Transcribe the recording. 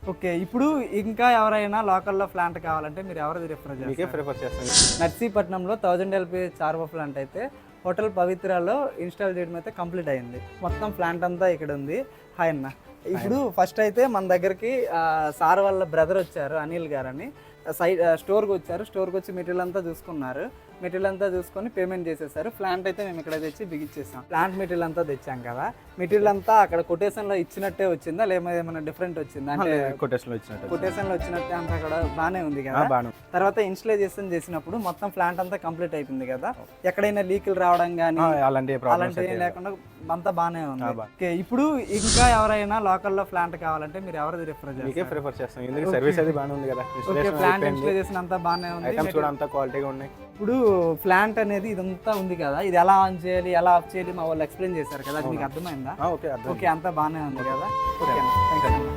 Okay. ఇప్పుడు ఇంకా ఎవరైనా లోకల్‌లో ప్లాంట్ కావాలంటే మీరు ఎవరిది మీకే చేస్తారు? ప్రిఫర్ చేస్తాను. నర్సీపట్నంలో 1000 ఎల్‌పీ చార్వో ప్లాంట్ అయితే హోటల్ పవిత్రాలో ఇన్‌స్టాల్ చేయడం అయితే కంప్లీట్ అయింది. మొత్తం ప్లాంట్ అంతా ఇక్కడ ఉంది. హాయ్ అన్న. ఇప్పుడు ఫస్ట్ అయితే మన దగ్గరికి సార్ వాళ్ళ బ్రదర్ వచ్చారు అనిల్ గారని. స్టోర్‌కి వచ్చారు. స్టోర్‌కి వచ్చి మెటీరియల్ అంతా చూసుకున్నారు. మెటీరియల్ అంతా చూసుకొని పేమెంట్ చేసేసారు. ప్లాంట్ అయితే మేము ఇక్కడ తెచ్చి బిగించేసాం. ప్లాంట్ మెటీరియల్ అంతా తెచ్చాం కదా. మెటీరియల్ అంతా అక్కడ కొటేషన్‌లో ఇచ్చినట్టే వచ్చిందా లేదా ఏమైనా డిఫరెంట్ వచ్చిందా? అంటే కొటేషన్‌లో ఇచ్చినట్టు. కొటేషన్‌లో వచ్చినట్టే అంతా అక్కడ బానే ఉంది కదా. బాను. తర్వాత ఇన్స్టలేషన్ చేసినప్పుడు మొత్తం ప్లాంట్ అంతా కంప్లీట్ అయిపోయింది కదా. ఎక్కడైనా లీకులు రావడం కానీ అలాంటివి ఏం లేకుండా అంతా బానే ఉంది. ఓకే. ఇప్పుడు ఇంకా ఎవరైనా లోకల్లో ప్లాంట్ కావాలంటే మీరు ఎవరిది మీకే ప్రిఫర్ చేస్తాం. ఎందుకంటే సర్వీస్ అది బానే ఉంది కదా. ప్లాంట్ ఇన్స్టలేషన్ అంతా బానే ఉంది. ఐటమ్స్ కూడా అంతా క్వాలిటీగా ఉన్నాయి. ఇప్పుడు ప్లాంట్ అనేది ఇదంతా ఉంది కదా, ఇది ఎలా ఆన్ చేయాలి ఎలా ఆఫ్ చేయాలి మా వాళ్ళు ఎక్స్ప్లెయిన్ చేశారు కదా, అది మీకు అర్థమైందా? ఓకే ఓకే, అంతా బానే ఉంది కదా. Okay, thank you.